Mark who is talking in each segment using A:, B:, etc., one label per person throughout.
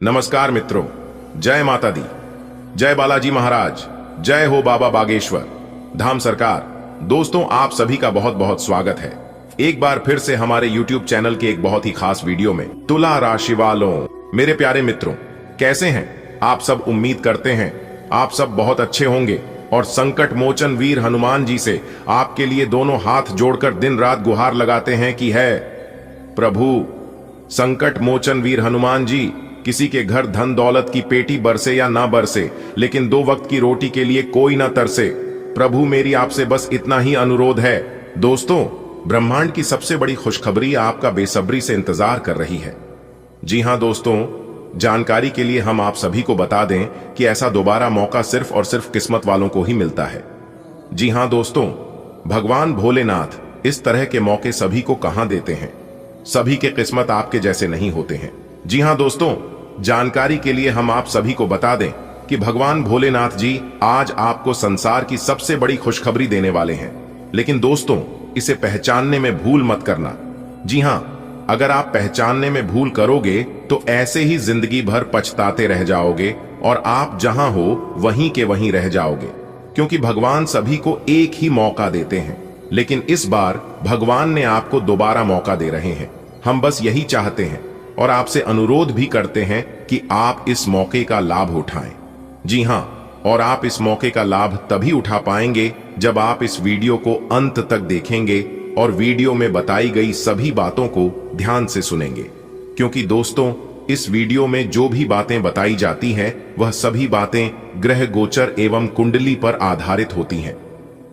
A: नमस्कार मित्रों, जय माता दी, जय बालाजी महाराज, जय हो बाबा बागेश्वर धाम सरकार। दोस्तों, आप सभी का बहुत बहुत स्वागत है एक बार फिर से हमारे YouTube चैनल के एक बहुत ही खास वीडियो में। तुला राशि वालों, मेरे प्यारे मित्रों, कैसे हैं आप सब? उम्मीद करते हैं आप सब बहुत अच्छे होंगे और संकट मोचन वीर हनुमान जी से आपके लिए दोनों हाथ जोड़कर दिन रात गुहार लगाते हैं कि है प्रभु संकट मोचन वीर हनुमान जी, किसी के घर धन दौलत की पेटी बरसे या ना बरसे, लेकिन 2 वक्त की रोटी के लिए कोई ना तरसे। प्रभु मेरी आपसे बस इतना ही अनुरोध है। दोस्तों, ब्रह्मांड की सबसे बड़ी खुशखबरी आपका बेसब्री से इंतजार कर रही है। जी हां दोस्तों, जानकारी के लिए हम आप सभी को बता दें कि ऐसा दोबारा मौका सिर्फ और सिर्फ किस्मत वालों को ही मिलता है। जी हां दोस्तों, भगवान भोलेनाथ इस तरह के मौके सभी को कहां देते हैं। सभी के किस्मत आपके जैसे नहीं होते हैं। जी हां दोस्तों, जानकारी के लिए हम आप सभी को बता दें कि भगवान भोलेनाथ जी आज आपको संसार की सबसे बड़ी खुशखबरी देने वाले हैं। लेकिन दोस्तों, इसे पहचानने में भूल मत करना। जी हां, अगर आप पहचानने में भूल करोगे तो ऐसे ही जिंदगी भर पछताते रह जाओगे और आप जहां हो वहीं के वहीं रह जाओगे। क्योंकि भगवान सभी को एक ही मौका देते हैं, लेकिन इस बार भगवान ने आपको दोबारा मौका दे रहे हैं। हम बस यही चाहते हैं और आपसे अनुरोध भी करते हैं कि आप इस मौके का लाभ उठाएं। जी हां, और आप इस मौके का लाभ तभी उठा पाएंगे जब आप इस वीडियो को अंत तक देखेंगे और वीडियो में बताई गई सभी बातों को ध्यान से सुनेंगे। क्योंकि दोस्तों, इस वीडियो में जो भी बातें बताई जाती हैं वह सभी बातें ग्रह गोचर एवं कुंडली पर आधारित होती हैं।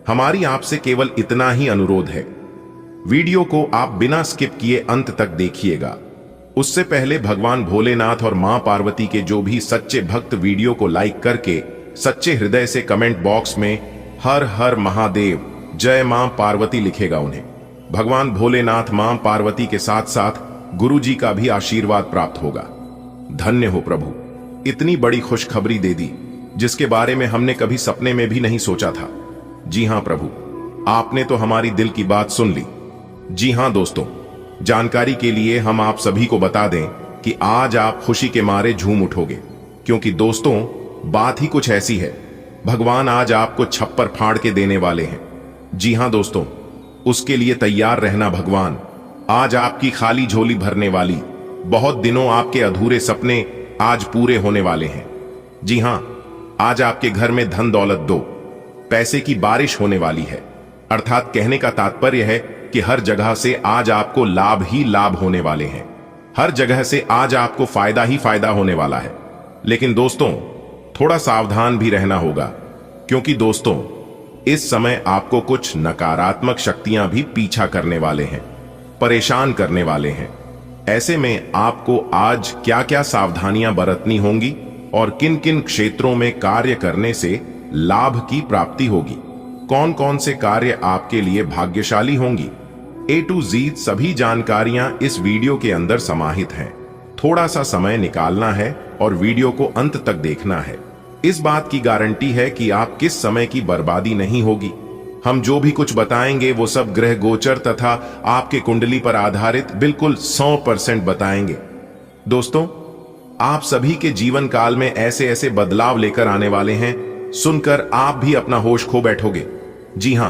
A: हमारी आपसे केवल इतना ही अनुरोध है, वीडियो को आप बिना स्किप किए अंत तक देखिएगा। उससे पहले भगवान भोलेनाथ और मां पार्वती के जो भी सच्चे भक्त वीडियो को लाइक करके सच्चे हृदय से कमेंट बॉक्स में हर हर महादेव जय मां पार्वती लिखेगा, उन्हें भगवान भोलेनाथ मां पार्वती के साथ साथ गुरु जी का भी आशीर्वाद प्राप्त होगा। धन्य हो प्रभु, इतनी बड़ी खुशखबरी दे दी जिसके बारे में हमने कभी सपने में भी नहीं सोचा था। जी हां प्रभु, आपने तो हमारी दिल की बात सुन ली। जी हां दोस्तों, जानकारी के लिए हम आप सभी को बता दें कि आज आप खुशी के मारे झूम उठोगे। क्योंकि दोस्तों, बात ही कुछ ऐसी है, भगवान आज आपको छप्पर फाड़ के देने वाले हैं। जी हां दोस्तों, उसके लिए तैयार रहना। भगवान आज आपकी खाली झोली भरने वाली, बहुत दिनों आपके अधूरे सपने आज पूरे होने वाले हैं। जी हां, आज आपके घर में धन दौलत दो पैसे की बारिश होने वाली है। अर्थात कहने का तात्पर्य है कि हर जगह से आज आपको लाभ ही लाभ होने वाले हैं। हर जगह से आज आपको फायदा ही फायदा होने वाला है। लेकिन दोस्तों, थोड़ा सावधान भी रहना होगा। क्योंकि दोस्तों, इस समय आपको कुछ नकारात्मक शक्तियां भी पीछा करने वाले हैं, परेशान करने वाले हैं। ऐसे में आपको आज क्या क्या सावधानियां बरतनी होंगी और किन किन क्षेत्रों में कार्य करने से लाभ की प्राप्ति होगी, कौन कौन से कार्य आपके लिए भाग्यशाली होंगी, A to Z सभी जानकारियां इस वीडियो के अंदर समाहित हैं। थोड़ा सा समय निकालना है और वीडियो को अंत तक देखना है। इस बात की गारंटी है कि आप किस समय की बर्बादी नहीं होगी। हम जो भी कुछ बताएंगे वो सब ग्रह गोचर तथा आपके कुंडली पर आधारित बिल्कुल 100% बताएंगे। दोस्तों, आप सभी के जीवन काल में ऐसे ऐसे बदलाव लेकर आने वाले हैं, सुनकर आप भी अपना होश खो बैठोगे। जी हां,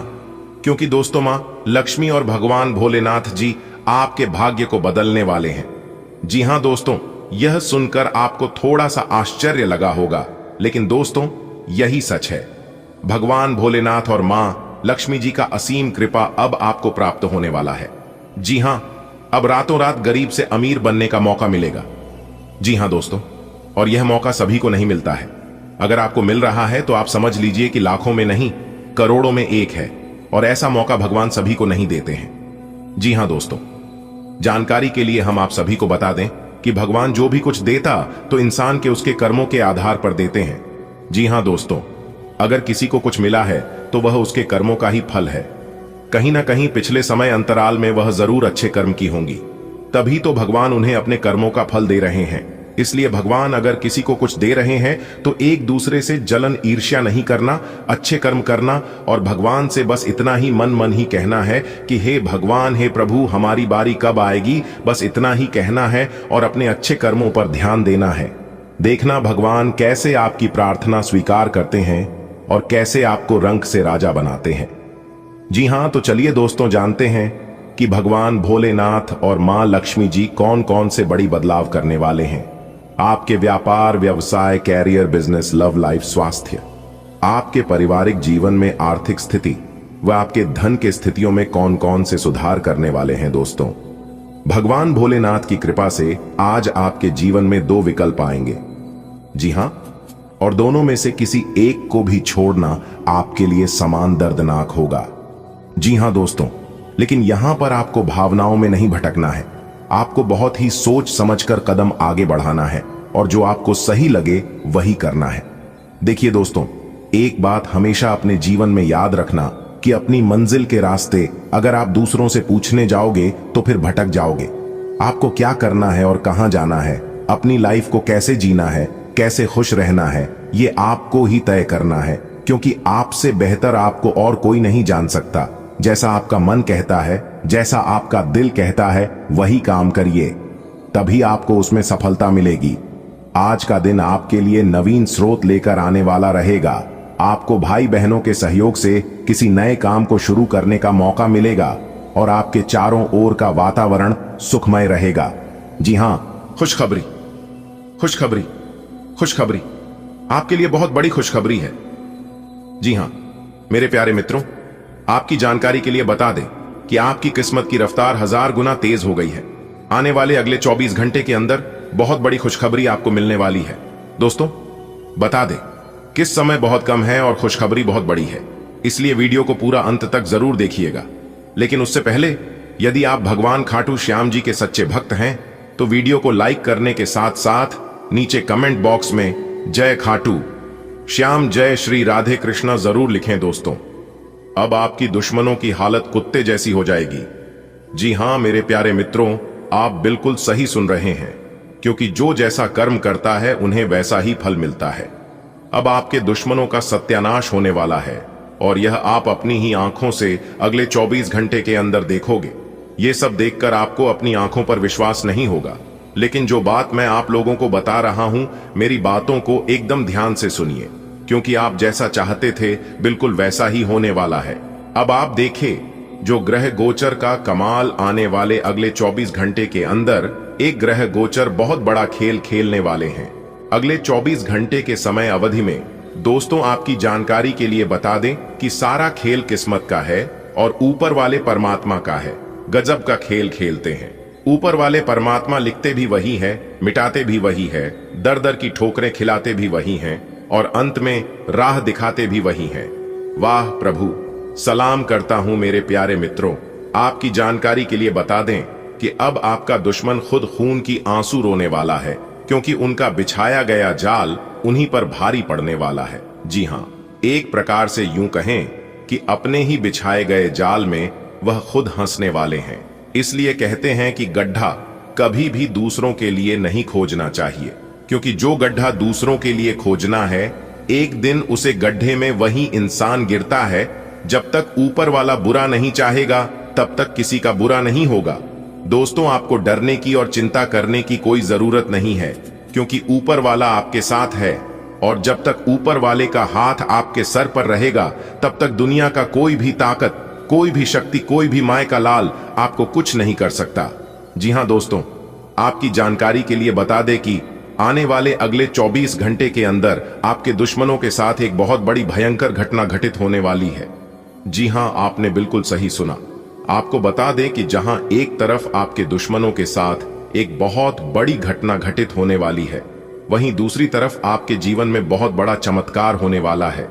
A: क्योंकि दोस्तों, मां लक्ष्मी और भगवान भोलेनाथ जी आपके भाग्य को बदलने वाले हैं। जी हां दोस्तों, यह सुनकर आपको थोड़ा सा आश्चर्य लगा होगा, लेकिन दोस्तों यही सच है। भगवान भोलेनाथ और मां लक्ष्मी जी का असीम कृपा अब आपको प्राप्त होने वाला है। जी हां, अब रातों रात गरीब से अमीर बनने का मौका मिलेगा। जी हां दोस्तों, और यह मौका सभी को नहीं मिलता है। अगर आपको मिल रहा है तो आप समझ लीजिए कि लाखों में नहीं, करोड़ों में एक है। और ऐसा मौका भगवान सभी को नहीं देते हैं। जी हां दोस्तों, जानकारी के लिए हम आप सभी को बता दें कि भगवान जो भी कुछ देता तो इंसान के उसके कर्मों के आधार पर देते हैं। जी हां दोस्तों, अगर किसी को कुछ मिला है तो वह उसके कर्मों का ही फल है। कहीं ना कहीं पिछले समय अंतराल में वह जरूर अच्छे कर्म की होंगी, तभी तो भगवान उन्हें अपने कर्मों का फल दे रहे हैं। इसलिए भगवान अगर किसी को कुछ दे रहे हैं तो एक दूसरे से जलन ईर्ष्या नहीं करना, अच्छे कर्म करना और भगवान से बस इतना ही मन ही कहना है कि हे भगवान, हे प्रभु, हमारी बारी कब आएगी, बस इतना ही कहना है और अपने अच्छे कर्मों पर ध्यान देना है। देखना भगवान कैसे आपकी प्रार्थना स्वीकार करते हैं और कैसे आपको रंक से राजा बनाते हैं। जी हां, तो चलिए दोस्तों जानते हैं कि भगवान भोलेनाथ और मां लक्ष्मी जी कौन कौन से बड़ी बदलाव करने वाले हैं आपके व्यापार, व्यवसाय, कैरियर, बिजनेस, लव लाइफ, स्वास्थ्य, आपके पारिवारिक जीवन में आर्थिक स्थिति व आपके धन के स्थितियों में कौन कौन से सुधार करने वाले हैं। दोस्तों, भगवान भोलेनाथ की कृपा से आज आपके जीवन में दो विकल्प आएंगे। जी हां, और दोनों में से किसी एक को भी छोड़ना आपके लिए समान दर्दनाक होगा। जी हां दोस्तों, लेकिन यहां पर आपको भावनाओं में नहीं भटकना है। आपको बहुत ही सोच समझकर कदम आगे बढ़ाना है और जो आपको सही लगे वही करना है। देखिए दोस्तों, एक बात हमेशा अपने जीवन में याद रखना कि अपनी मंजिल के रास्ते अगर आप दूसरों से पूछने जाओगे तो फिर भटक जाओगे। आपको क्या करना है और कहां जाना है, अपनी लाइफ को कैसे जीना है, कैसे खुश रहना है, ये आपको ही तय करना है, क्योंकि आपसे बेहतर आपको और कोई नहीं जान सकता। जैसा आपका मन कहता है, जैसा आपका दिल कहता है, वही काम करिए, तभी आपको उसमें सफलता मिलेगी। आज का दिन आपके लिए नवीन स्रोत लेकर आने वाला रहेगा। आपको भाई बहनों के सहयोग से किसी नए काम को शुरू करने का मौका मिलेगा और आपके चारों ओर का वातावरण सुखमय रहेगा। जी हां, खुशखबरी, खुशखबरी, खुशखबरी, आपके लिए बहुत बड़ी खुशखबरी है। जी हां मेरे प्यारे मित्रों, आपकी जानकारी के लिए बता दें कि आपकी किस्मत की रफ्तार 1000 गुना तेज हो गई है। आने वाले अगले 24 घंटे के अंदर बहुत बड़ी खुशखबरी आपको मिलने वाली है। दोस्तों, बता दें किस समय बहुत कम है और खुशखबरी बहुत बड़ी है, इसलिए वीडियो को पूरा अंत तक जरूर देखिएगा। लेकिन उससे पहले यदि आप भगवान खाटू श्याम जी के सच्चे भक्त हैं तो वीडियो को लाइक करने के साथ साथ नीचे कमेंट बॉक्स में जय खाटू श्याम, जय श्री राधे कृष्णा जरूर लिखें। दोस्तों, अब आपकी दुश्मनों की हालत कुत्ते जैसी हो जाएगी। जी हां मेरे प्यारे मित्रों, आप बिल्कुल सही सुन रहे हैं, क्योंकि जो जैसा कर्म करता है उन्हें वैसा ही फल मिलता है। अब आपके दुश्मनों का सत्यानाश होने वाला है और यह आप अपनी ही आंखों से अगले 24 घंटे के अंदर देखोगे। ये सब देखकर आपको अपनी आंखों पर विश्वास नहीं होगा, लेकिन जो बात मैं आप लोगों को बता रहा हूं, मेरी बातों को एकदम ध्यान से सुनिए, क्योंकि आप जैसा चाहते थे बिल्कुल वैसा ही होने वाला है। अब आप देखें, जो ग्रह गोचर का कमाल आने वाले अगले 24 घंटे के अंदर एक ग्रह गोचर बहुत बड़ा खेल खेलने वाले हैं। अगले 24 घंटे के समय अवधि में दोस्तों, आपकी जानकारी के लिए बता दें कि सारा खेल किस्मत का है और ऊपर वाले परमात्मा का है। गजब का खेल खेलते हैं। ऊपर वाले परमात्मा लिखते भी वही है, मिटाते भी वही है, दर दर की ठोकरें खिलाते भी वही हैं और अंत में राह दिखाते भी वही हैं। वाह प्रभु, सलाम करता हूं मेरे प्यारे मित्रों। आपकी जानकारी के लिए बता दें कि अब आपका दुश्मन खुद खून की आंसू रोने वाला है, क्योंकि उनका बिछाया गया जाल उन्हीं पर भारी पड़ने वाला है। जी हां, एक प्रकार से यूं कहें कि अपने ही बिछाए गए जाल में वह खुद हंसने वाले हैं। इसलिए कहते हैं कि गड्ढा कभी भी दूसरों के लिए नहीं खोजना चाहिए, क्योंकि जो गड्ढा दूसरों के लिए खोजना है, एक दिन उसे गड्ढे में वही इंसान गिरता है। जब तक ऊपर वाला बुरा नहीं चाहेगा तब तक किसी का बुरा नहीं होगा। दोस्तों, आपको डरने की और चिंता करने की कोई जरूरत नहीं है, क्योंकि ऊपर वाला आपके साथ है और जब तक ऊपर वाले का हाथ आपके सर पर रहेगा तब तक दुनिया का कोई भी ताकत, कोई भी शक्ति, कोई भी माय का लाल आपको कुछ नहीं कर सकता। जी हां दोस्तों, आपकी जानकारी के लिए बता दें कि आने वाले अगले 24 घंटे के अंदर आपके दुश्मनों के साथ एक बहुत बड़ी भयंकर घटना घटित होने वाली है। जी हां, आपने बिल्कुल सही सुना। आपको बता दें कि जहां एक तरफ आपके दुश्मनों के साथ एक बहुत बड़ी घटना घटित होने वाली है, वहीं दूसरी तरफ आपके जीवन में बहुत बड़ा चमत्कार होने वाला है।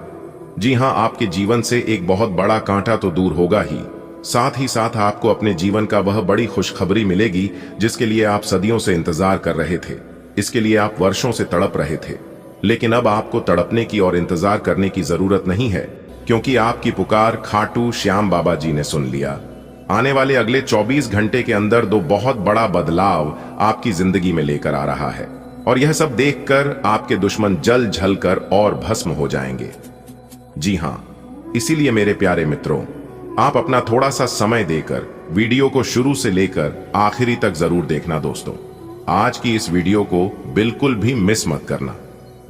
A: जी हां, आपके जीवन से एक बहुत बड़ा कांटा तो दूर होगा ही साथ आपको अपने जीवन का वह बड़ी खुशखबरी मिलेगी जिसके लिए आप सदियों से इंतजार कर रहे थे। इसके लिए आप वर्षों से तड़प रहे थे, लेकिन अब आपको तड़पने की और इंतजार करने की जरूरत नहीं है, क्योंकि आपकी पुकार खाटू श्याम बाबा जी ने सुन लिया। आने वाले अगले 24 घंटे के अंदर दो बहुत बड़ा बदलाव आपकी जिंदगी में लेकर आ रहा है और यह सब देखकर आपके दुश्मन जल जल कर और भस्म हो जाएंगे। जी हां, इसीलिए मेरे प्यारे मित्रों, आप अपना थोड़ा सा समय देकर वीडियो को शुरू से लेकर आखिरी तक जरूर देखना। दोस्तों, आज की इस वीडियो को बिल्कुल भी मिस मत करना।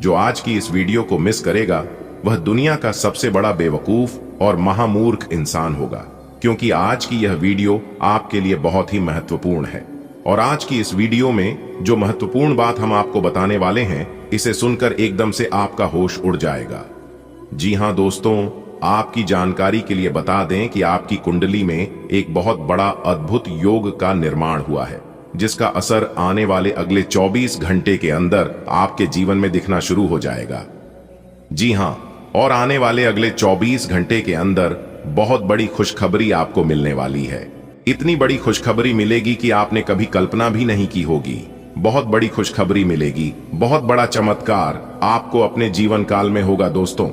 A: जो आज की इस वीडियो को मिस करेगा वह दुनिया का सबसे बड़ा बेवकूफ और महामूर्ख इंसान होगा, क्योंकि आज की यह वीडियो आपके लिए बहुत ही महत्वपूर्ण है। और आज की इस वीडियो में जो महत्वपूर्ण बात हम आपको बताने वाले हैं, इसे सुनकर एकदम से आपका होश उड़ जाएगा। जी हां दोस्तों, आपकी जानकारी के लिए बता दें कि आपकी कुंडली में एक बहुत बड़ा अद्भुत योग का निर्माण हुआ है, जिसका असर आने वाले अगले 24 घंटे के अंदर आपके जीवन में दिखना शुरू हो जाएगा। जी हां, और आने वाले अगले 24 घंटे के अंदर बहुत बड़ी खुशखबरी आपको मिलने वाली है। इतनी बड़ी खुशखबरी मिलेगी कि आपने कभी कल्पना भी नहीं की होगी। बहुत बड़ी खुशखबरी मिलेगी, बहुत बड़ा चमत्कार आपको अपने जीवन काल में होगा। दोस्तों,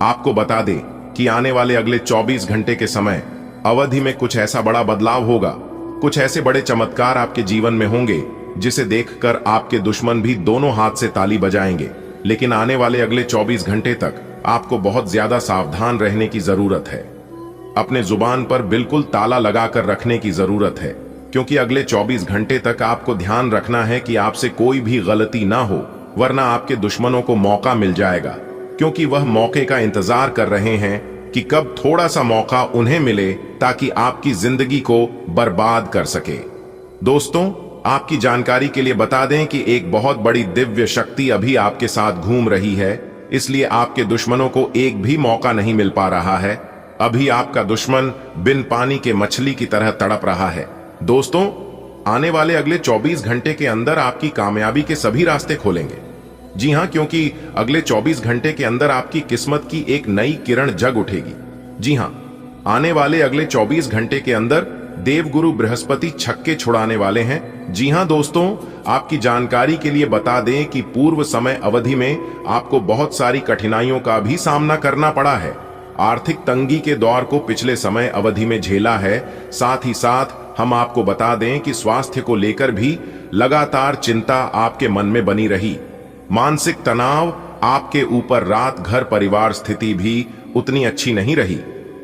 A: आपको बता दें कि आने वाले अगले 24 घंटे के समय अवधि में कुछ ऐसा बड़ा बदलाव होगा, कुछ ऐसे बड़े चमत्कार आपके जीवन में होंगे जिसे देखकर आपके दुश्मन भी दोनों हाथ से ताली बजाएंगे। लेकिन आने वाले अगले 24 घंटे तक आपको बहुत ज्यादा सावधान रहने की जरूरत है। अपने जुबान पर बिल्कुल ताला लगाकर रखने की जरूरत है, क्योंकि अगले 24 घंटे तक आपको ध्यान रखना है कि आपसे कोई भी गलती ना हो, वरना आपके दुश्मनों को मौका मिल जाएगा, क्योंकि वह मौके का इंतजार कर रहे हैं कि कब थोड़ा सा मौका उन्हें मिले ताकि आपकी जिंदगी को बर्बाद कर सके। दोस्तों, आपकी जानकारी के लिए बता दें कि एक बहुत बड़ी दिव्य शक्ति अभी आपके साथ घूम रही है, इसलिए आपके दुश्मनों को एक भी मौका नहीं मिल पा रहा है। अभी आपका दुश्मन बिन पानी के मछली की तरह तड़प रहा है। दोस्तों, आने वाले अगले 24 घंटे के अंदर आपकी कामयाबी के सभी रास्ते खोलेंगे। जी हां, क्योंकि अगले 24 घंटे के अंदर आपकी किस्मत की एक नई किरण जग उठेगी। जी हां, आने वाले अगले 24 घंटे के अंदर देवगुरु बृहस्पति छक्के छुड़ाने वाले हैं। जी हां दोस्तों, आपकी जानकारी के लिए बता दें कि पूर्व समय अवधि में आपको बहुत सारी कठिनाइयों का भी सामना करना पड़ा है। आर्थिक तंगी के दौर को पिछले समय अवधि में झेला है। साथ ही साथ हम आपको बता दें कि स्वास्थ्य को लेकर भी लगातार चिंता आपके मन में बनी रही। मानसिक तनाव आपके ऊपर, रात घर परिवार स्थिति भी उतनी अच्छी नहीं रही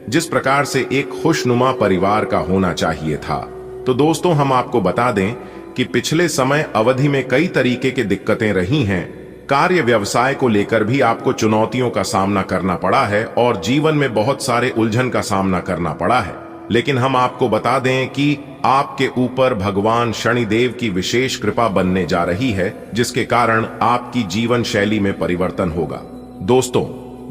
A: जिस प्रकार से एक खुशनुमा परिवार का होना चाहिए था। तो दोस्तों, हम आपको बता दें कि पिछले समय अवधि में कई तरीके की दिक्कतें रही हैं। कार्य व्यवसाय को लेकर भी आपको चुनौतियों का सामना करना पड़ा है और जीवन में बहुत सारे उलझन का सामना करना पड़ा है। लेकिन हम आपको बता दें कि आपके ऊपर भगवान शनिदेव की विशेष कृपा बनने जा रही है, जिसके कारण आपकी जीवन शैली में परिवर्तन होगा। दोस्तों,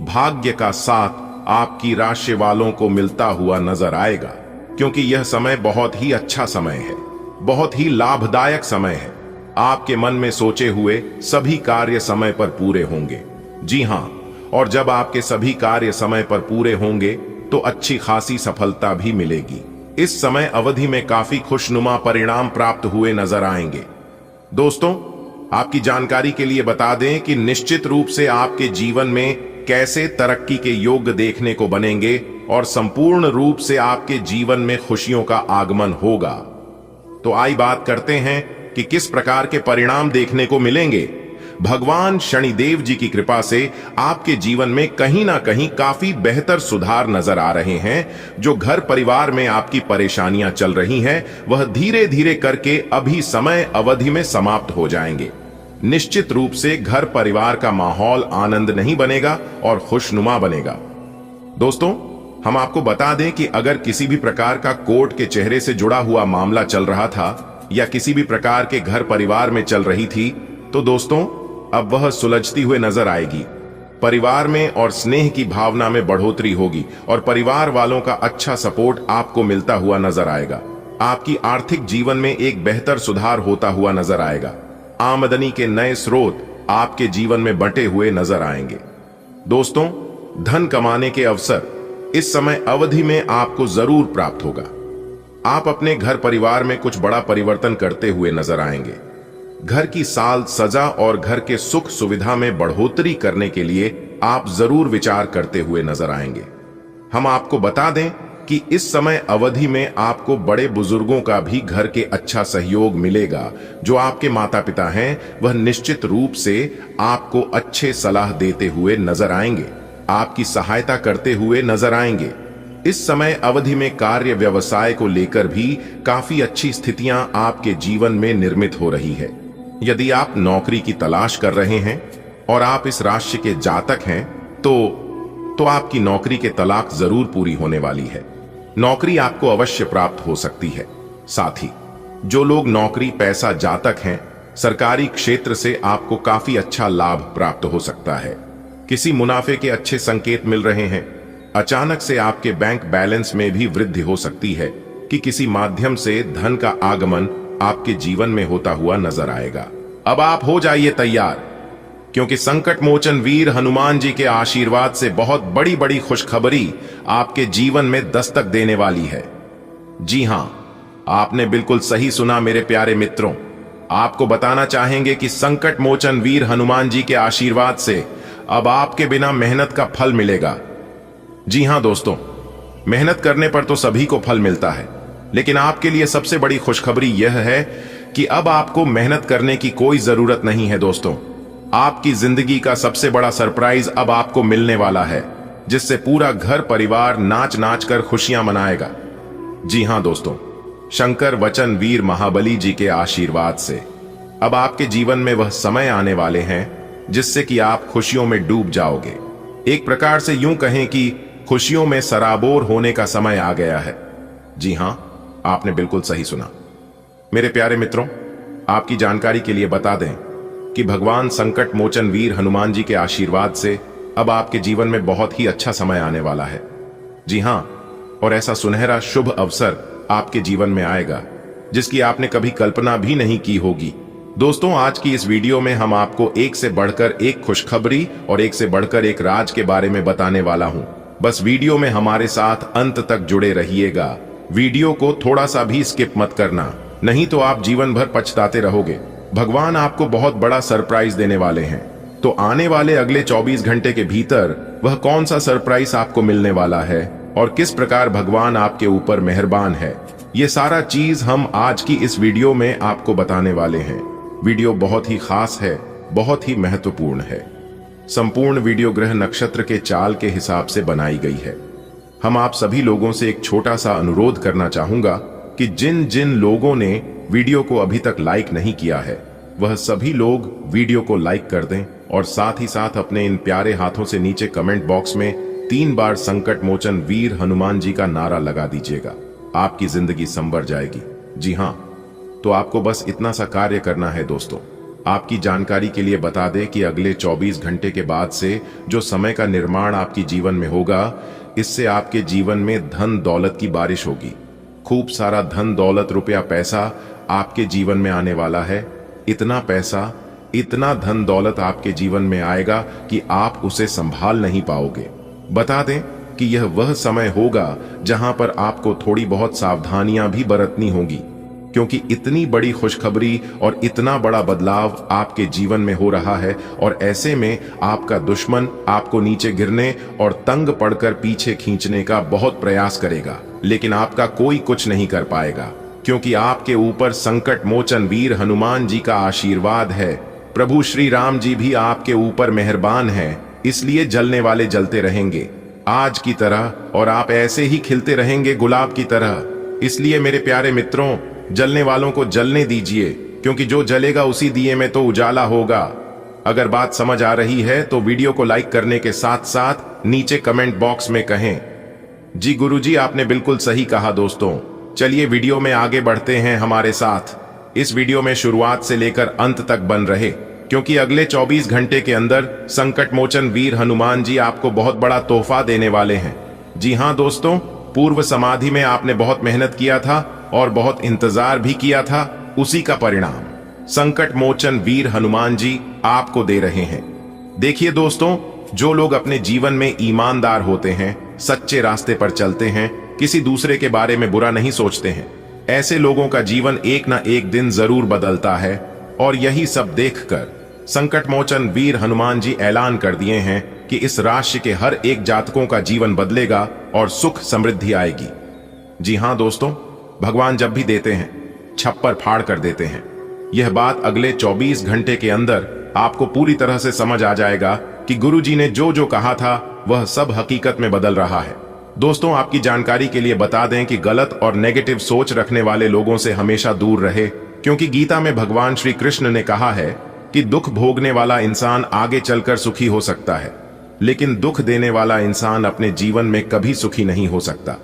A: भाग्य का साथ आपकी राशि वालों को मिलता हुआ नजर आएगा, क्योंकि यह समय बहुत ही अच्छा समय है, बहुत ही लाभदायक समय है। आपके मन में सोचे हुए सभी कार्य समय पर पूरे होंगे। जी हां, और जब आपके सभी कार्य समय पर पूरे होंगे तो अच्छी खासी सफलता भी मिलेगी। इस समय अवधि में काफी खुशनुमा परिणाम प्राप्त हुए नजर आएंगे। दोस्तों, आपकी जानकारी के लिए बता दें कि निश्चित रूप से आपके जीवन में कैसे तरक्की के योग देखने को बनेंगे और संपूर्ण रूप से आपके जीवन में खुशियों का आगमन होगा। तो आई बात करते हैं कि किस प्रकार के परिणाम देखने को मिलेंगे। भगवान शनिदेव जी की कृपा से आपके जीवन में कहीं ना कहीं काफी बेहतर सुधार नजर आ रहे हैं। जो घर परिवार में आपकी परेशानियां चल रही हैं, वह धीरे धीरे करके अभी समय अवधि में समाप्त हो जाएंगे। निश्चित रूप से घर परिवार का माहौल आनंद नहीं बनेगा और खुशनुमा बनेगा। दोस्तों, हम आपको बता दें कि अगर किसी भी प्रकार का कोर्ट के चेहरे से जुड़ा हुआ मामला चल रहा था या किसी भी प्रकार के घर परिवार में चल रही थी, तो दोस्तों अब वह सुलझती हुए नजर आएगी। परिवार में और स्नेह की भावना में बढ़ोतरी होगी और परिवार वालों का अच्छा सपोर्ट आपको मिलता हुआ नजर आएगा। आपकी आर्थिक जीवन में एक बेहतर सुधार होता हुआ नजर आएगा। आमदनी के नए स्रोत आपके जीवन में बंटे हुए नजर आएंगे। दोस्तों, धन कमाने के अवसर इस समय अवधि में आपको जरूर प्राप्त होगा। आप अपने घर परिवार में कुछ बड़ा परिवर्तन करते हुए नजर आएंगे। घर की साज सजा और घर के सुख सुविधा में बढ़ोतरी करने के लिए आप जरूर विचार करते हुए नजर आएंगे। हम आपको बता दें कि इस समय अवधि में आपको बड़े बुजुर्गों का भी घर के अच्छा सहयोग मिलेगा। जो आपके माता पिता हैं, वह निश्चित रूप से आपको अच्छे सलाह देते हुए नजर आएंगे, आपकी सहायता करते हुए नजर आएंगे। इस समय अवधि में कार्य व्यवसाय को लेकर भी काफी अच्छी स्थितियां आपके जीवन में निर्मित हो रही है। यदि आप नौकरी की तलाश कर रहे हैं और आप इस राशि के जातक हैं तो आपकी नौकरी के तलाक जरूर पूरी होने वाली है। नौकरी आपको अवश्य प्राप्त हो सकती है। साथ ही जो लोग नौकरी पैसा जातक हैं, सरकारी क्षेत्र से आपको काफी अच्छा लाभ प्राप्त हो सकता है। किसी मुनाफे के अच्छे संकेत मिल रहे हैं। अचानक से आपके बैंक बैलेंस में भी वृद्धि हो सकती है कि किसी माध्यम से धन का आगमन आपके जीवन में होता हुआ नजर आएगा। अब आप हो जाइए तैयार, क्योंकि संकट मोचन वीर हनुमान जी के आशीर्वाद से बहुत बड़ी बड़ी खुशखबरी आपके जीवन में दस्तक देने वाली है। जी हां, आपने बिल्कुल सही सुना मेरे प्यारे मित्रों। आपको बताना चाहेंगे कि संकट मोचन वीर हनुमान जी के आशीर्वाद से अब आपके बिना मेहनत का फल मिलेगा। जी हां दोस्तों, मेहनत करने पर तो सभी को फल मिलता है, लेकिन आपके लिए सबसे बड़ी खुशखबरी यह है कि अब आपको मेहनत करने की कोई जरूरत नहीं है। दोस्तों, आपकी जिंदगी का सबसे बड़ा सरप्राइज अब आपको मिलने वाला है, जिससे पूरा घर परिवार नाच नाच कर खुशियां मनाएगा। जी हां दोस्तों, शंकर वचन वीर महाबली जी के आशीर्वाद से अब आपके जीवन में वह समय आने वाले हैं जिससे कि आप खुशियों में डूब जाओगे। एक प्रकार से यूं कहें कि खुशियों में सराबोर होने का समय आ गया है। जी हां, आपने बिल्कुल सही सुना। मेरे प्यारे मित्रों, आपकी जानकारी के लिए बता दें कि भगवान संकट मोचन वीर हनुमान जी के आशीर्वाद से अब आपके जीवन में बहुत ही अच्छा समय आने वाला है। जी हां, और ऐसा सुनहरा शुभ अवसर आपके जीवन में आएगा जिसकी आपने कभी कल्पना भी नहीं की होगी। दोस्तों, आज की इस वीडियो में हम आपको एक से बढ़कर एक खुशखबरी और एक से बढ़कर एक राज के बारे में बताने वाला हूं। बस वीडियो में हमारे साथ अंत तक जुड़े रहिएगा। वीडियो को थोड़ा सा भी स्किप मत करना, नहीं तो आप जीवन भर पछताते रहोगे। भगवान आपको बहुत बड़ा सरप्राइज देने वाले हैं। तो आने वाले अगले 24 घंटे के भीतर वह कौन सा सरप्राइज आपको मिलने वाला है और किस प्रकार भगवान आपके ऊपर मेहरबान है, ये सारा चीज हम आज की इस वीडियो में आपको बताने वाले हैं। वीडियो बहुत ही खास है, बहुत ही महत्वपूर्ण है। संपूर्ण वीडियो ग्रह नक्षत्र के चाल के हिसाब से बनाई गई है। हम आप सभी लोगों से एक छोटा सा अनुरोध करना चाहूंगा कि जिन जिन लोगों ने वीडियो को अभी तक लाइक नहीं किया है, वह सभी लोग वीडियो को लाइक कर दें और साथ ही साथ अपने इन प्यारे हाथों से नीचे कमेंट बॉक्स में 3 बार संकट मोचन वीर हनुमान जी का नारा लगा दीजिएगा। आपकी जिंदगी संवर जाएगी। जी हां, तो आपको बस इतना सा कार्य करना है। दोस्तों, आपकी जानकारी के लिए बता दें कि अगले 24 घंटे के बाद से जो समय का निर्माण आपके जीवन में होगा, इससे आपके जीवन में धन दौलत की बारिश होगी। खूब सारा धन दौलत रुपया पैसा आपके जीवन में आने वाला है। इतना पैसा, इतना धन दौलत आपके जीवन में आएगा कि आप उसे संभाल नहीं पाओगे। बता दें कि यह वह समय होगा जहां पर आपको थोड़ी बहुत सावधानियां भी बरतनी होगी, क्योंकि इतनी बड़ी खुशखबरी और इतना बड़ा बदलाव आपके जीवन में हो रहा है। और ऐसे में आपका दुश्मन आपको नीचे गिरने और तंग पड़कर पीछे खींचने का बहुत प्रयास करेगा, लेकिन आपका कोई कुछ नहीं कर पाएगा, क्योंकि आपके ऊपर संकट मोचन वीर हनुमान जी का आशीर्वाद है। प्रभु श्री राम जी भी आपके ऊपर मेहरबान हैं, इसलिए जलने वाले जलते रहेंगे आज की तरह, और आप ऐसे ही खिलते रहेंगे गुलाब की तरह। इसलिए मेरे प्यारे मित्रों, जलने वालों को जलने दीजिए, क्योंकि जो जलेगा उसी दिए में तो उजाला होगा। अगर बात समझ आ रही है तो वीडियो को लाइक करने के साथ साथ नीचे कमेंट बॉक्स में कहें, जी गुरुजी, आपने बिल्कुल सही कहा। दोस्तों, चलिए वीडियो में आगे बढ़ते हैं हमारे साथ। इस वीडियो में शुरुआत से लेकर अंत तक बन रहे, क्योंकि अगले 24 घंटे के अंदर संकट मोचन वीर हनुमान जी आपको बहुत बड़ा तोहफा देने वाले हैं। जी हां दोस्तों, पूर्व समाधि में आपने बहुत मेहनत किया था और बहुत इंतजार भी किया था, उसी का परिणाम संकट मोचन वीर हनुमान जी आपको दे रहे हैं। देखिए दोस्तों, जो लोग अपने जीवन में ईमानदार होते हैं, सच्चे रास्ते पर चलते हैं, किसी दूसरे के बारे में बुरा नहीं सोचते हैं, ऐसे लोगों का जीवन एक ना एक दिन जरूर बदलता है। और यही सब देखकर संकट मोचन वीर हनुमान जी ऐलान कर दिए हैं कि इस राशि के हर एक जातकों का जीवन बदलेगा और सुख समृद्धि आएगी। जी हां दोस्तों, भगवान जब भी देते हैं, छप्पर फाड़ कर देते हैं। यह बात अगले 24 घंटे के अंदर आपको पूरी तरह से समझ आ जाएगा कि गुरुजी ने जो जो कहा था वह सब हकीकत में बदल रहा है। दोस्तों, आपकी जानकारी के लिए बता दें कि गलत और नेगेटिव सोच रखने वाले लोगों से हमेशा दूर रहे, क्योंकि गीता में भगवान श्री कृष्ण ने कहा है कि दुख भोगने वाला इंसान आगे चलकर सुखी हो सकता है, लेकिन दुख देने वाला इंसान अपने जीवन में कभी सुखी नहीं हो सकता।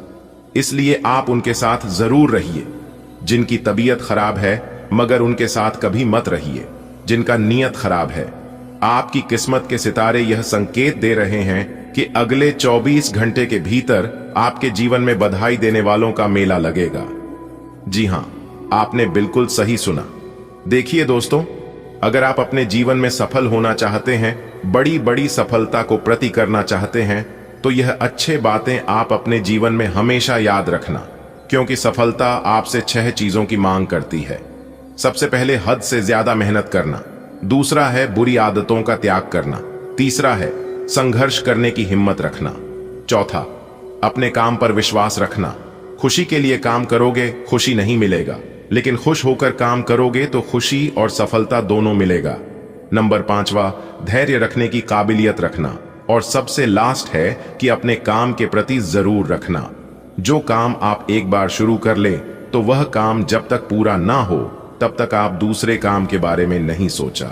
A: इसलिए आप उनके साथ जरूर रहिए जिनकी तबीयत खराब है, मगर उनके साथ कभी मत रहिए जिनका नीयत खराब है। आपकी किस्मत के सितारे यह संकेत दे रहे हैं कि अगले 24 घंटे के भीतर आपके जीवन में बधाई देने वालों का मेला लगेगा। जी हां, आपने बिल्कुल सही सुना। देखिए दोस्तों, अगर आप अपने जीवन में सफल होना चाहते हैं, बड़ी बड़ी सफलता को प्रति करना चाहते हैं, तो यह अच्छे बातें आप अपने जीवन में हमेशा याद रखना, क्योंकि सफलता आपसे 6 चीजों की मांग करती है। सबसे पहले हद से ज्यादा मेहनत करना, दूसरा है बुरी आदतों का त्याग करना, तीसरा है संघर्ष करने की हिम्मत रखना, चौथा अपने काम पर विश्वास रखना। खुशी के लिए काम करोगे, खुशी नहीं मिलेगा, लेकिन खुश होकर काम करोगे तो खुशी और सफलता दोनों मिलेगा। नंबर 5वां, धैर्य रखने की काबिलियत रखना। और सबसे लास्ट है कि अपने काम के प्रति जरूर रखना। जो काम आप एक बार शुरू कर ले तो वह काम जब तक पूरा ना हो तब तक आप दूसरे काम के बारे में नहीं सोचा,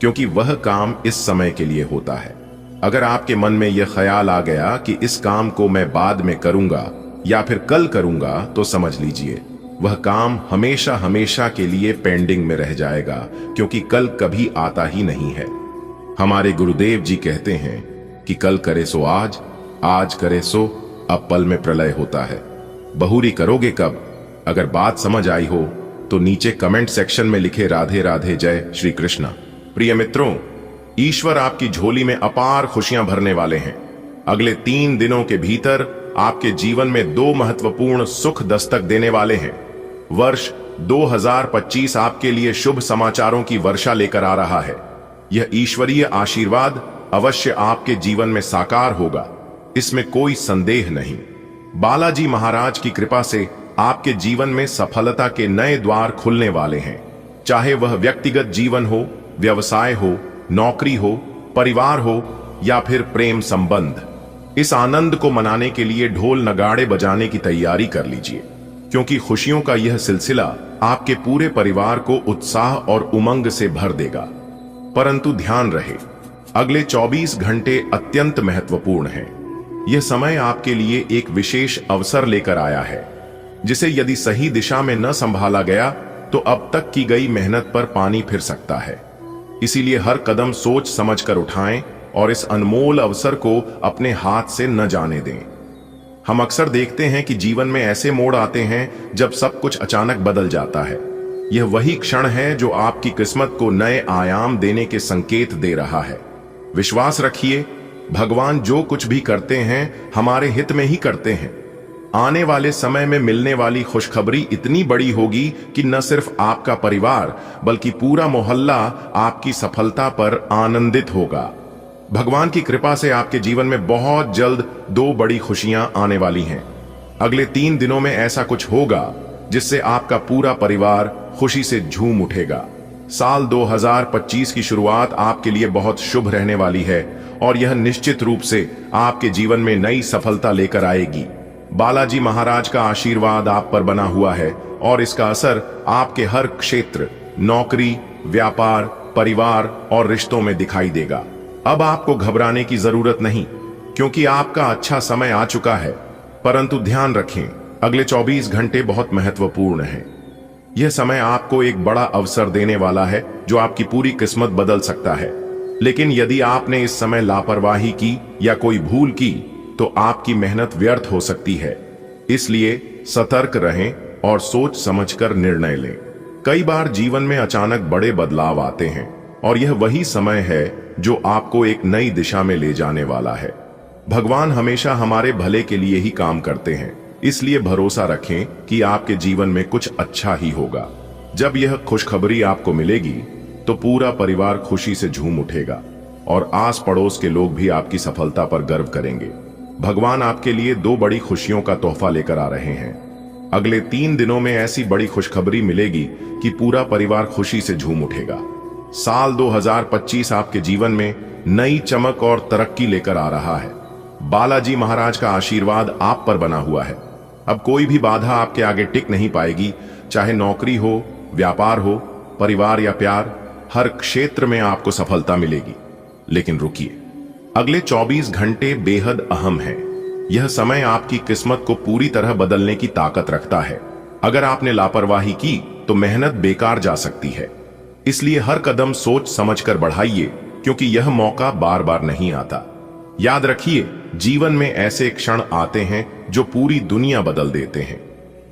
A: क्योंकि वह काम इस समय के लिए होता है। अगर आपके मन में यह ख्याल आ गया कि इस काम को मैं बाद में करूंगा या फिर कल करूंगा, तो समझ लीजिए वह काम हमेशा हमेशा के लिए पेंडिंग में रह जाएगा, क्योंकि कल कभी आता ही नहीं है। हमारे गुरुदेव जी कहते हैं कि कल करे सो आज, आज करे सो अब पल में प्रलय होता है। बहुरी करोगे कब? अगर बात समझ आई हो तो नीचे कमेंट सेक्शन में लिखे राधे राधे, जय श्री कृष्णा। प्रिय मित्रों, ईश्वर आपकी झोली में अपार खुशियां भरने वाले हैं। अगले 3 दिनों के भीतर आपके जीवन में 2 महत्वपूर्ण सुख दस्तक देने वाले हैं। वर्ष 2025 आपके लिए शुभ समाचारों की वर्षा लेकर आ रहा है। यह ईश्वरीय आशीर्वाद अवश्य आपके जीवन में साकार होगा, इसमें कोई संदेह नहीं। बालाजी महाराज की कृपा से आपके जीवन में सफलता के नए द्वार खुलने वाले हैं। चाहे वह व्यक्तिगत जीवन हो, व्यवसाय हो, नौकरी हो, परिवार हो या फिर प्रेम संबंध। इस आनंद को मनाने के लिए ढोल नगाड़े बजाने की तैयारी कर लीजिए, क्योंकि खुशियों का यह सिलसिला आपके पूरे परिवार को उत्साह और उमंग से भर देगा। परंतु ध्यान रहे, अगले 24 घंटे अत्यंत महत्वपूर्ण हैं। यह समय आपके लिए एक विशेष अवसर लेकर आया है, जिसे यदि सही दिशा में न संभाला गया तो अब तक की गई मेहनत पर पानी फिर सकता है। इसीलिए हर कदम सोच समझकर उठाएं और इस अनमोल अवसर को अपने हाथ से न जाने दें। हम अक्सर देखते हैं कि जीवन में ऐसे मोड़ आते हैं जब सब कुछ अचानक बदल जाता है। यह वही क्षण है जो आपकी किस्मत को नए आयाम देने के संकेत दे रहा है। विश्वास रखिए, भगवान जो कुछ भी करते हैं हमारे हित में ही करते हैं। आने वाले समय में मिलने वाली खुशखबरी इतनी बड़ी होगी कि न सिर्फ आपका परिवार बल्कि पूरा मोहल्ला आपकी सफलता पर आनंदित होगा। भगवान की कृपा से आपके जीवन में बहुत जल्द 2 बड़ी खुशियां आने वाली हैं। अगले 3 दिनों में ऐसा कुछ होगा जिससे आपका पूरा परिवार खुशी से झूम उठेगा। साल 2025 की शुरुआत आपके लिए बहुत शुभ रहने वाली है और यह निश्चित रूप से आपके जीवन में नई सफलता लेकर आएगी। बालाजी महाराज का आशीर्वाद आप पर बना हुआ है और इसका असर आपके हर क्षेत्र, नौकरी, व्यापार, परिवार और रिश्तों में दिखाई देगा। अब आपको घबराने की जरूरत नहीं, क्योंकि आपका अच्छा समय आ चुका है। परंतु ध्यान रखें, अगले 24 घंटे बहुत महत्वपूर्ण हैं। यह समय आपको एक बड़ा अवसर देने वाला है जो आपकी पूरी किस्मत बदल सकता है। लेकिन यदि आपने इस समय लापरवाही की या कोई भूल की तो आपकी मेहनत व्यर्थ हो सकती है। इसलिए सतर्क रहें और सोच समझकर निर्णय लें। कई बार जीवन में अचानक बड़े बदलाव आते हैं और यह वही समय है जो आपको एक नई दिशा में ले जाने वाला है। भगवान हमेशा हमारे भले के लिए ही काम करते हैं, इसलिए भरोसा रखें कि आपके जीवन में कुछ अच्छा ही होगा। जब यह खुशखबरी आपको मिलेगी तो पूरा परिवार खुशी से झूम उठेगा और आस पड़ोस के लोग भी आपकी सफलता पर गर्व करेंगे। भगवान आपके लिए 2 बड़ी खुशियों का तोहफा लेकर आ रहे हैं। अगले 3 दिनों में ऐसी बड़ी खुशखबरी मिलेगी कि पूरा परिवार खुशी से झूम उठेगा। साल 2025 आपके जीवन में नई चमक और तरक्की लेकर आ रहा है। बालाजी महाराज का आशीर्वाद आप पर बना हुआ है। अब कोई भी बाधा आपके आगे टिक नहीं पाएगी, चाहे नौकरी हो, व्यापार हो, परिवार या प्यार, हर क्षेत्र में आपको सफलता मिलेगी। लेकिन रुकिए, अगले 24 घंटे बेहद अहम हैं। यह समय आपकी किस्मत को पूरी तरह बदलने की ताकत रखता है। अगर आपने लापरवाही की तो मेहनत बेकार जा सकती है। इसलिए हर कदम सोच समझकर बढ़ाइए, क्योंकि यह मौका बार बार नहीं आता। याद रखिए, जीवन में ऐसे क्षण आते हैं जो पूरी दुनिया बदल देते हैं।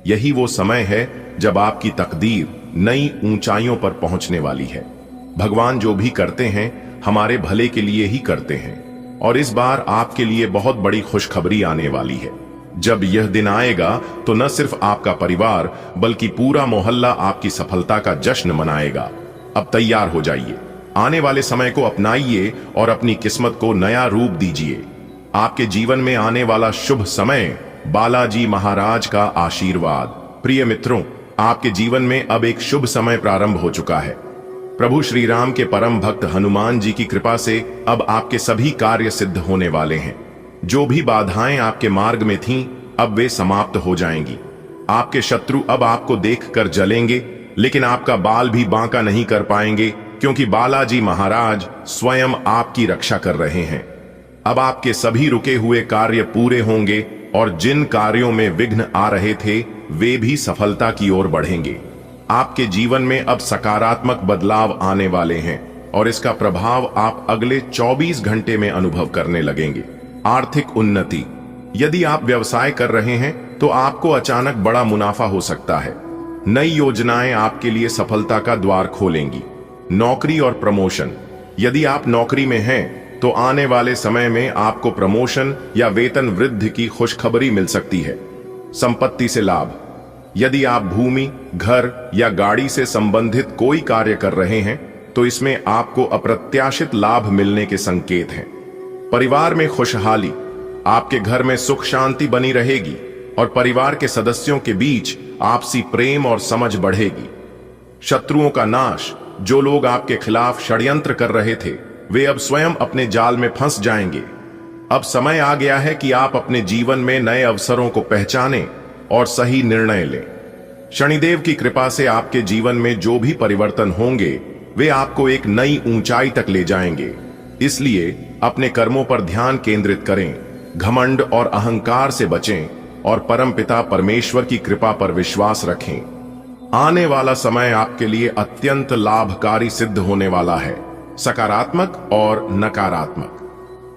A: यही वो समय है जब आपकी तकदीर नई ऊंचाइयों पर पहुंचने वाली है। भगवान जो भी करते हैं हमारे भले के लिए ही करते हैं, और इस बार आपके लिए बहुत बड़ी खुशखबरी आने वाली है। जब यह दिन आएगा तो न सिर्फ आपका परिवार बल्कि पूरा मोहल्ला आपकी सफलता का जश्न मनाएगा। अब तैयार हो जाइए, आने वाले समय को अपनाइए और अपनी किस्मत को नया रूप दीजिए। आपके जीवन में आने वाला शुभ समय, बालाजी महाराज का आशीर्वाद। प्रिय मित्रों, आपके जीवन में अब एक शुभ समय प्रारंभ हो चुका है। प्रभु श्री राम के परम भक्त हनुमान जी की कृपा से अब आपके सभी कार्य सिद्ध होने वाले हैं। जो भी बाधाएं आपके मार्ग में थीं, अब वे समाप्त हो जाएंगी। आपके शत्रु अब आपको देखकर जलेंगे, लेकिन आपका बाल भी बांका नहीं कर पाएंगे, क्योंकि बालाजी महाराज स्वयं आपकी रक्षा कर रहे हैं। अब आपके सभी रुके हुए कार्य पूरे होंगे, और जिन कार्यों में विघ्न आ रहे थे वे भी सफलता की ओर बढ़ेंगे। आपके जीवन में अब सकारात्मक बदलाव आने वाले हैं, और इसका प्रभाव आप अगले 24 घंटे में अनुभव करने लगेंगे। आर्थिक उन्नति। यदि आप व्यवसाय कर रहे हैं तो आपको अचानक बड़ा मुनाफा हो सकता है। नई योजनाएं आपके लिए सफलता का द्वार खोलेंगी। नौकरी और प्रमोशन। यदि आप नौकरी में हैं तो आने वाले समय में आपको प्रमोशन या वेतन वृद्धि की खुशखबरी मिल सकती है। संपत्ति से लाभ। यदि आप भूमि, घर या गाड़ी से संबंधित कोई कार्य कर रहे हैं तो इसमें आपको अप्रत्याशित लाभ मिलने के संकेत हैं। परिवार में खुशहाली। आपके घर में सुख शांति बनी रहेगी और परिवार के सदस्यों के बीच आपसी प्रेम और समझ बढ़ेगी। शत्रुओं का नाश। जो लोग आपके खिलाफ षड्यंत्र कर रहे थे वे अब स्वयं अपने जाल में फंस जाएंगे। अब समय आ गया है कि आप अपने जीवन में नए अवसरों को पहचानें और सही निर्णय लें। शनिदेव की कृपा से आपके जीवन में जो भी परिवर्तन होंगे वे आपको एक नई ऊंचाई तक ले जाएंगे। इसलिए अपने कर्मों पर ध्यान केंद्रित करें, घमंड और अहंकार से बचें और परमपिता परमेश्वर की कृपा पर विश्वास रखें। आने वाला समय आपके लिए अत्यंत लाभकारी सिद्ध होने वाला है। सकारात्मक और नकारात्मक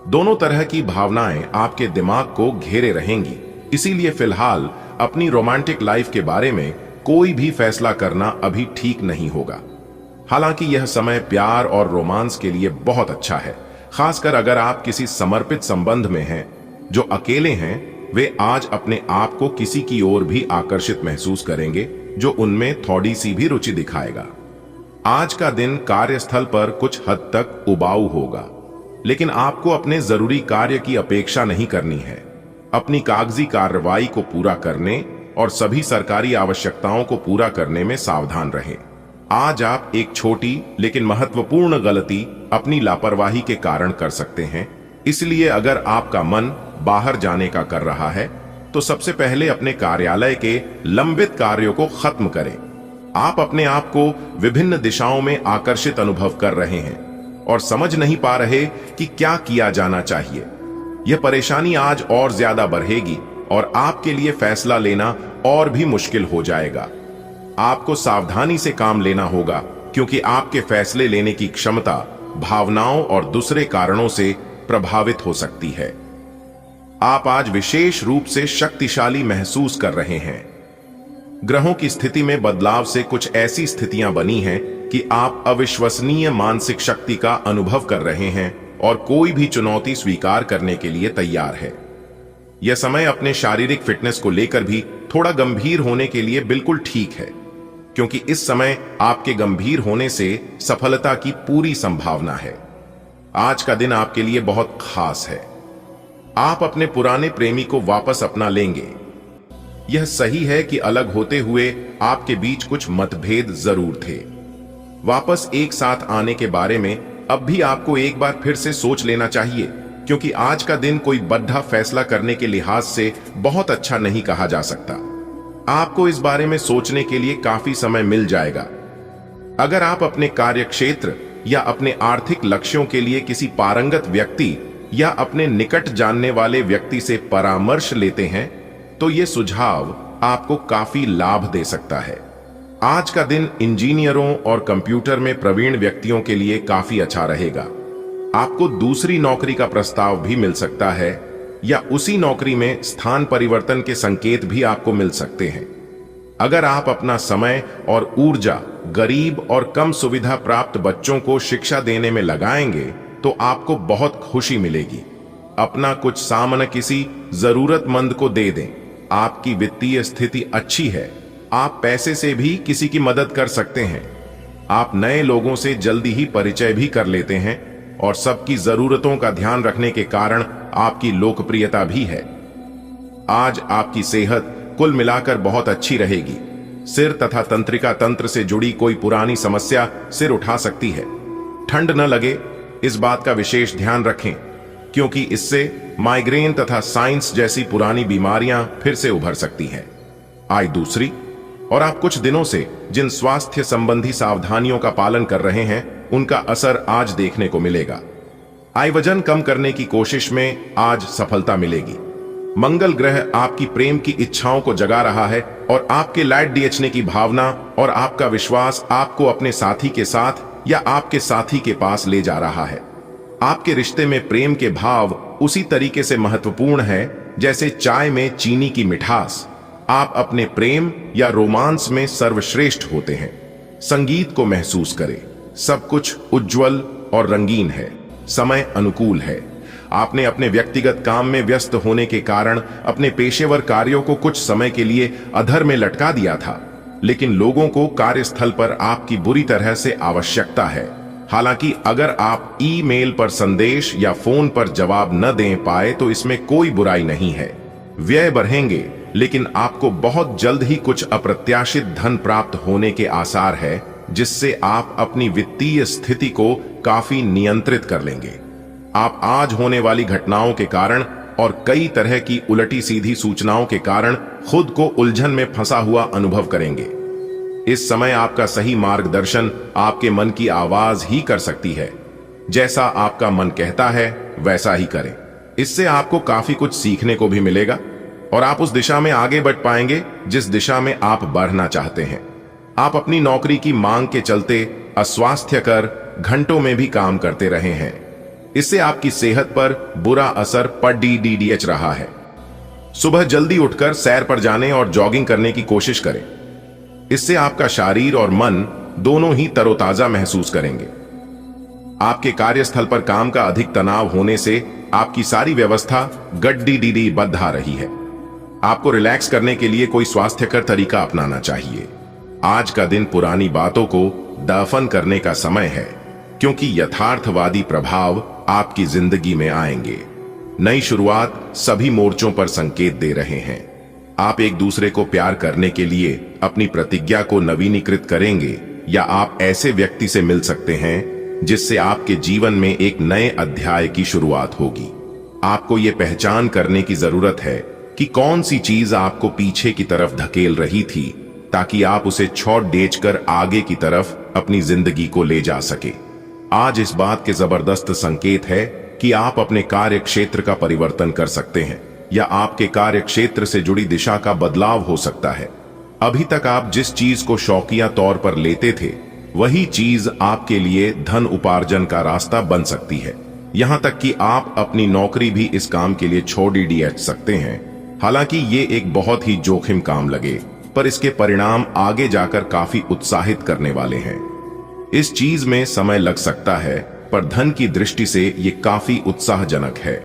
A: दोनों तरह की भावनाएं आपके दिमाग को घेरे रहेंगी। इसीलिए फिलहाल अपनी रोमांटिक लाइफ के बारे में कोई भी फैसला करना अभी ठीक नहीं होगा। हालांकि यह समय प्यार और रोमांस के लिए बहुत अच्छा है, खासकर अगर आप किसी समर्पित संबंध में हैं। जो अकेले हैं वे आज अपने आप को किसी की ओर भी आकर्षित महसूस करेंगे जो उनमें थोड़ी सी भी रुचि दिखाएगा। आज का दिन कार्यस्थल पर कुछ हद तक उबाऊ होगा, लेकिन आपको अपने जरूरी कार्य की अपेक्षा नहीं करनी है। अपनी कागजी कार्रवाई को पूरा करने और सभी सरकारी आवश्यकताओं को पूरा करने में सावधान रहें। आज आप एक छोटी लेकिन महत्वपूर्ण गलती अपनी लापरवाही के कारण कर सकते हैं। इसलिए अगर आपका मन बाहर जाने का कर रहा है तो सबसे पहले अपने कार्यालय के लंबित कार्यों को खत्म करें। आप अपने आप को विभिन्न दिशाओं में आकर्षित अनुभव कर रहे हैं और समझ नहीं पा रहे कि क्या किया जाना चाहिए। यह परेशानी आज और ज्यादा बढ़ेगी और आपके लिए फैसला लेना और भी मुश्किल हो जाएगा। आपको सावधानी से काम लेना होगा, क्योंकि आपके फैसले लेने की क्षमता भावनाओं और दूसरे कारणों से प्रभावित हो सकती है। आप आज विशेष रूप से शक्तिशाली महसूस कर रहे हैं। ग्रहों की स्थिति में बदलाव से कुछ ऐसी स्थितियां बनी हैं कि आप अविश्वसनीय मानसिक शक्ति का अनुभव कर रहे हैं और कोई भी चुनौती स्वीकार करने के लिए तैयार है। यह समय अपने शारीरिक फिटनेस को लेकर भी थोड़ा गंभीर होने के लिए बिल्कुल ठीक है, क्योंकि इस समय आपके गंभीर होने से सफलता की पूरी संभावना है। आज का दिन आपके लिए बहुत खास है। आप अपने पुराने प्रेमी को वापस अपना लेंगे। यह सही है कि अलग होते हुए आपके बीच कुछ मतभेद जरूर थे। वापस एक साथ आने के बारे में अब भी आपको एक बार फिर से सोच लेना चाहिए, क्योंकि आज का दिन कोई बड़ा फैसला करने के लिहाज से बहुत अच्छा नहीं कहा जा सकता। आपको इस बारे में सोचने के लिए काफी समय मिल जाएगा, अगर आप अपने कार्यक्षेत्र या अपने आर्थिक लक्ष्यों के लिए किसी पारंगत व्यक्ति या अपने निकट जानने वाले व्यक्ति से परामर्श लेते हैं तो ये सुझाव आपको काफी लाभ दे सकता है। आज का दिन इंजीनियरों और कंप्यूटर में प्रवीण व्यक्तियों के लिए काफी अच्छा रहेगा। आपको दूसरी नौकरी का प्रस्ताव भी मिल सकता है या उसी नौकरी में स्थान परिवर्तन के संकेत भी आपको मिल सकते हैं। अगर आप अपना समय और ऊर्जा गरीब और कम सुविधा प्राप्त बच्चों को शिक्षा देने में लगाएंगे तो आपको बहुत खुशी मिलेगी। अपना कुछ सामान किसी जरूरतमंद को दे दें। आपकी वित्तीय स्थिति अच्छी है, आप पैसे से भी किसी की मदद कर सकते हैं। आप नए लोगों से जल्दी ही परिचय भी कर लेते हैं और सबकी जरूरतों का ध्यान रखने के कारण आपकी लोकप्रियता भी है। आज आपकी सेहत कुल मिलाकर बहुत अच्छी रहेगी। सिर तथा तंत्रिका तंत्र से जुड़ी कोई पुरानी समस्या सिर उठा सकती है। ठंड न लगे इस बात का विशेष ध्यान रखें, क्योंकि इससे माइग्रेन तथा साइंस जैसी पुरानी बीमारियां फिर से उभर सकती हैं। आज दूसरी, और आप कुछ दिनों से जिन स्वास्थ्य संबंधी सावधानियों का पालन कर रहे हैं उनका असर आज देखने को मिलेगा। आय वजन कम करने की कोशिश में आज सफलता मिलेगी। मंगल ग्रह आपकी प्रेम की इच्छाओं को जगा रहा है और आपके लाइट डीएचने की भावना और आपका विश्वास आपको अपने साथी के साथ या आपके साथी के पास ले जा रहा है। आपके रिश्ते में प्रेम के भाव उसी तरीके से महत्वपूर्ण है जैसे चाय में चीनी की मिठास। आप अपने प्रेम या रोमांस में सर्वश्रेष्ठ होते हैं। संगीत को महसूस करें। सब कुछ उज्जवल और रंगीन है। समय अनुकूल है। आपने अपने व्यक्तिगत काम में व्यस्त होने के कारण अपने पेशेवर कार्यों को कुछ समय के लिए अधर में लटका दिया था, लेकिन लोगों को कार्यस्थल पर आपकी बुरी तरह से आवश्यकता है। हालांकि अगर आप ईमेल पर संदेश या फोन पर जवाब न दे पाए तो इसमें कोई बुराई नहीं है। व्यय बढ़ेंगे, लेकिन आपको बहुत जल्द ही कुछ अप्रत्याशित धन प्राप्त होने के आसार है, जिससे आप अपनी वित्तीय स्थिति को काफी नियंत्रित कर लेंगे। आप आज होने वाली घटनाओं के कारण और कई तरह की उलटी सीधी सूचनाओं के कारण खुद को उलझन में फंसा हुआ अनुभव करेंगे। इस समय आपका सही मार्गदर्शन आपके मन की आवाज ही कर सकती है। जैसा आपका मन कहता है वैसा ही करें। इससे आपको काफी कुछ सीखने को भी मिलेगा और आप उस दिशा में आगे बढ़ पाएंगे जिस दिशा में आप बढ़ना चाहते हैं। आप अपनी नौकरी की मांग के चलते अस्वास्थ्यकर घंटों में भी काम करते रहे हैं। इससे आपकी सेहत पर बुरा असर पड़ रहा है। सुबह जल्दी उठकर सैर पर जाने और जॉगिंग करने की कोशिश करें। इससे आपका शरीर और मन दोनों ही तरोताजा महसूस करेंगे। आपके कार्यस्थल पर काम का अधिक तनाव होने से आपकी सारी व्यवस्था गड्डी बद्ध आ रही है। आपको रिलैक्स करने के लिए कोई स्वास्थ्यकर तरीका अपनाना चाहिए। आज का दिन पुरानी बातों को दफन करने का समय है, क्योंकि यथार्थवादी प्रभाव आपकी जिंदगी में आएंगे। नई शुरुआत सभी मोर्चों पर संकेत दे रहे हैं। आप एक दूसरे को प्यार करने के लिए अपनी प्रतिज्ञा को नवीनीकृत करेंगे या आप ऐसे व्यक्ति से मिल सकते हैं जिससे आपके जीवन में एक नए अध्याय की शुरुआत होगी। आपको ये पहचान करने की जरूरत है कि कौन सी चीज आपको पीछे की तरफ धकेल रही थी, ताकि आप उसे छोड़ देकर आगे की तरफ अपनी जिंदगी को ले जा सके। आज इस बात के जबरदस्त संकेत है कि आप अपने कार्य क्षेत्र का परिवर्तन कर सकते हैं या आपके कार्य क्षेत्र से जुड़ी दिशा का बदलाव हो सकता है। अभी तक आप जिस चीज को शौकिया तौर पर लेते थे वही चीज आपके लिए धन उपार्जन का रास्ता बन सकती है। यहां तक कि आप अपनी नौकरी भी इस काम के लिए छोड़ सकते हैं। हालांकि ये एक बहुत ही जोखिम काम लगे, पर इसके परिणाम आगे जाकर काफी उत्साहित करने वाले हैं। इस चीज में समय लग सकता है, पर धन की दृष्टि से ये काफी उत्साहजनक है।